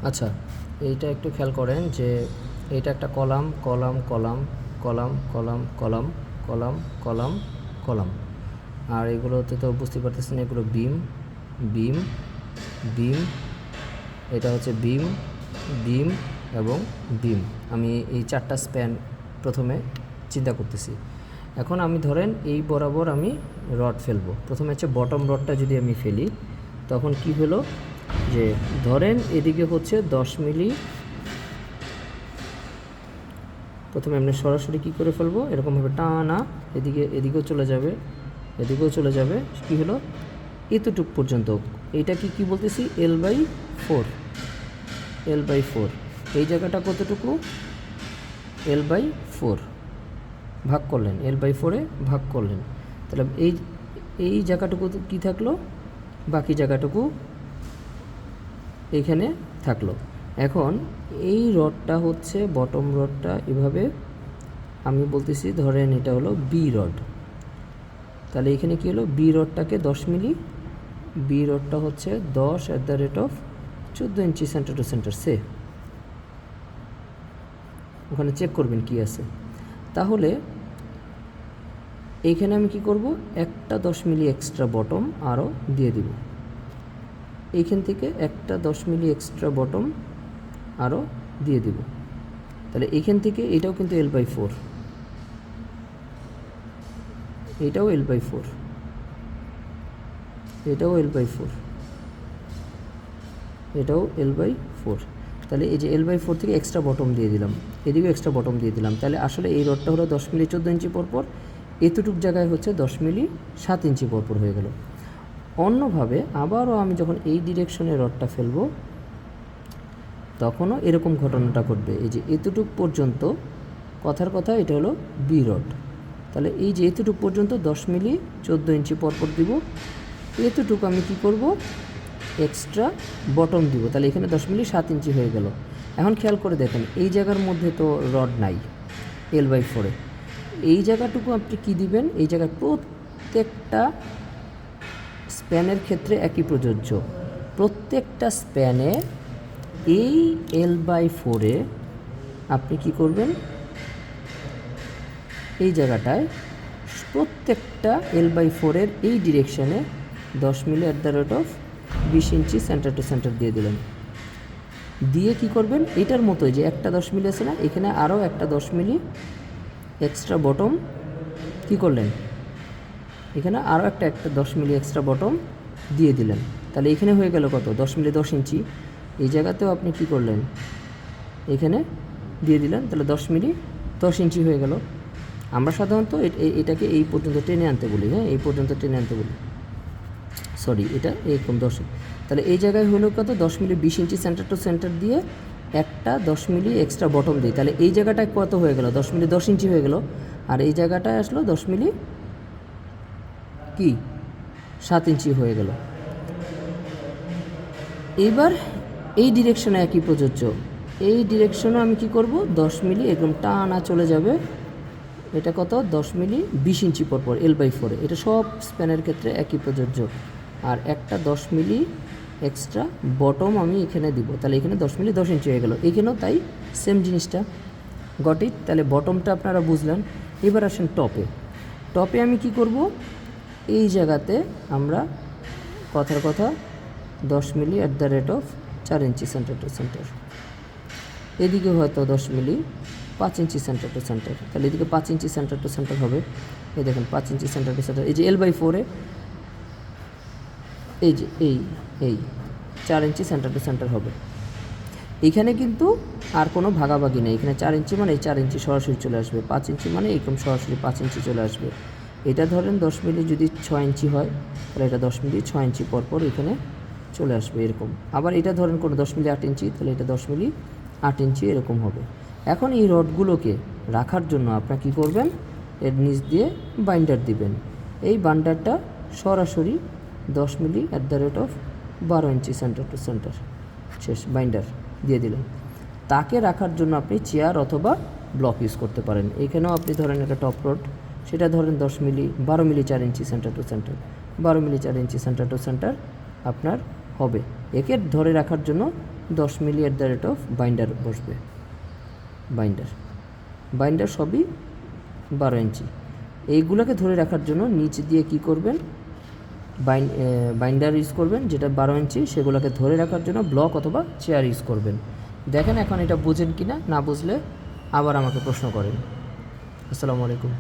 আচ্ছা, এইটা একটু খেয়াল করেন যে এইটা একটা column column column column column column column column column, আর এগুলোতে তো বুঝতে পারতেছেন এগুলো বিম বিম বিম, এটা হচ্ছে বিম বিম এবং বিম। আমি এই চারটা স্প্যান প্রথমে চিন্তা করতেছি। এখন আমি ধরেন এই বরাবর আমি রড ফেলবো। প্রথমে হচ্ছে বটম রডটা যদি আমি ফেলি তখন কি হলো যে ধরেন এদিকে হচ্ছে 10 মিলি, প্রথমে আমরা সরাসরি কী করে ফেলবো, এরকমভাবে টানা এদিকেও চলে যাবে, এদিকেও চলে যাবে। কি হলো এতটুক পর্যন্ত। এইটা কি বলতেছি L/4, L/4। এই জায়গাটা কতটুকু L/4 ভাগ করলেন, L/4-এ ভাগ করলেন, তাহলে এই জায়গাটুকু কি থাকলো, বাকি জায়গাটুকু এইখানে থাকলো। এখন এই রডটা হচ্ছে বটম রডটা, এভাবে আমি বলতেছি ধরেন এটা হলো বি রড। তাহলে এখানে কি হলো, বি রডটাকে 10 মিলি, বি রডটা হচ্ছে 10/14 ইঞ্চি সেন্টার টু সেন্টার। ওখানে চেক করবেন কি আছে। তাহলে এইখানে আমি কি করব, একটা 10 মিলি এক্সট্রা বটম আরও দিয়ে দিব। এইখান থেকে একটা 10 মিলি এক্সট্রা বটম আরও দিয়ে দিব। তাহলে এইখান থেকে এটাও কিন্তু L/4, এটাও L/4, এটাও L/4, এটাও L/4। তাহলে এই যে L/4 থেকে এক্সট্রা বটম দিয়ে দিলাম, এদিকেও এক্সট্রা বটম দিয়ে দিলাম। তাহলে আসলে এই রডটা হলো 10 মিলি 14 ইঞ্চি পরপর, এতটুক জায়গায় হচ্ছে 10 মিলি 7 ইঞ্চি পরপর হয়ে গেল। অন্যভাবে আবারও আমি যখন এই ডিরেকশনে রডটা ফেলবো তখনও এরকম ঘটনাটা ঘটবে। এই যে এতটুক পর্যন্ত, কথার কথা এটা হলো বি রড, তাহলে এই যে এতটুক পর্যন্ত 10 মিলি 14 ইঞ্চি পরপর দিব। এতটুকু আমি কি করব, এক্সট্রা বটম দিব। তাহলে এখানে 10 মিলি 7 ইঞ্চি হয়ে গেল। এখন খেয়াল করে দেখেন এই জায়গার মধ্যে তো রড নাই L/4-এ, এই জায়গাটুকু আপনি কি দিবেন, এই জায়গায় প্রত্যেকটা স্প্যানের ক্ষেত্রে একই প্রযোজ্য। প্রত্যেকটা স্প্যানে এই L/4-এ আপনি কি করবেন, এই জায়গাটায় প্রত্যেকটা L/4-এর এই ডিরেকশনে 10 মিলি @20 ইঞ্চি সেন্টার টু সেন্টার দিয়ে দিলেন। দিয়ে কি করবেন, এটার মতোই যে একটা 10 মিলি আছে না, এখানে আরও একটা 10 মিলি এক্সট্রা বটম কি করলেন, এখানে আরও একটা 10 মিলি এক্সট্রা বটম দিয়ে দিলেন। তাহলে এখানে হয়ে গেল কত, 10 মিলি 10 ইঞ্চি। এই জায়গাতেও আপনি কি করলেন, এখানে দিয়ে দিলেন, তাহলে 10 মিলি 10 ইঞ্চি হয়ে গেল। আমরা সাধারণত এটাকে এই পর্যন্ত টেনে আনতে বলি, হ্যাঁ এই পর্যন্ত টেনে আনতে বলি, সরি এটা এরকম 10। তাহলে এই জায়গায় হলো কত, 10 মিলি 20 ইঞ্চি সেন্টার টু সেন্টার দিয়ে একটা 10 মিলি এক্সট্রা বটম দিই। তাহলে এই জায়গাটায় কত হয়ে গেল, 10 মিলি 10 ইঞ্চি হয়ে গেল। আর এই জায়গাটায় আসলো 10 মিলি কি 7 ইঞ্চি হয়ে গেল। এইবার এই ডিরেকশনে একই প্রযোজ্য, এই ডিরেকশনে আমি কি করব, 10 মিলি একদম টানা চলে যাবে। এটা কত, 10 মিলি 20 ইঞ্চি পরপর L/4-এ, এটা সব স্প্যানের ক্ষেত্রে একই প্রযোজ্য। আর একটা 10 মিলি এক্সট্রা বটম আমি এখানে দিব, তাহলে এখানে 10 মিলি 10 ইঞ্চি হয়ে গেল। এখানেও তাই সেম জিনিসটা, গট ইট। তাহলে বটমটা আপনারা বুঝলেন। এবার আসেন টপে। টপে আমি কি করব, এই জায়গাতে আমরা কথার কথা 10 মিলি @4 ইঞ্চি সেন্টার টু সেন্টার, এদিকে হয়তো 10 মিলি 5 ইঞ্চি সেন্টার টু সেন্টার। তাহলে এদিকে 5 ইঞ্চি সেন্টার টু সেন্টার হবে। এই দেখেন 5 ইঞ্চি সেন্টার টু সেন্টার, এই যে L/4-এ এই যে এই 4 ইঞ্চি সেন্টার টু সেন্টার হবে। এখানে কিন্তু আর কোনো ভাগাভাগি নেই, এখানে 4 ইঞ্চি মানে এই 4 ইঞ্চি সরাসরি চলে আসবে, 5 ইঞ্চি মানে এরকম সরাসরি 5 ইঞ্চি চলে আসবে। এটা ধরেন 10 মিলি যদি 6 ইঞ্চি হয়, তাহলে এটা 10 মিলি 6 ইঞ্চি পরপর এখানে চলে আসবে এরকম। আবার এটা ধরেন কোনো 10 মিলি 8 ইঞ্চি, তাহলে এটা 10 মিলি 8 ইঞ্চি এরকম হবে। এখন এই রডগুলোকে রাখার জন্য আপনারা কী করবেন, এর নিচ দিয়ে বাইন্ডার দিবেন। এই বাইন্ডারটা সরাসরি 10 milli @12 inch centre to centre, শেষ বাইন্ডার দিয়ে দিলেন। তাকে রাখার জন্য আপনি চেয়ার অথবা ব্লক ইউজ করতে পারেন। এখানেও আপনি ধরেন একটা টপ রড, সেটা ধরেন 10 milli 12 milli 4 inch centre to centre, 12 milli 4 inch centre to centre আপনার হবে। একে ধরে রাখার জন্য 10 milli at the rate of binder বসবে। বাইন্ডার সবই 12 ইঞ্চি। এইগুলোকে ধরে রাখার জন্য নিচে দিয়ে কি করবেন, বাইন্ডার ইউজ করবেন যেটা 12 ইঞ্চি, সেগুলোকে ধরে রাখার জন্য ব্লক অথবা চেয়ার ইউজ করবেন। দেখেন এখন এটা বুঝেন কি না, না বুঝলে আবার আমাকে প্রশ্ন করেন। আসসালামু আলাইকুম।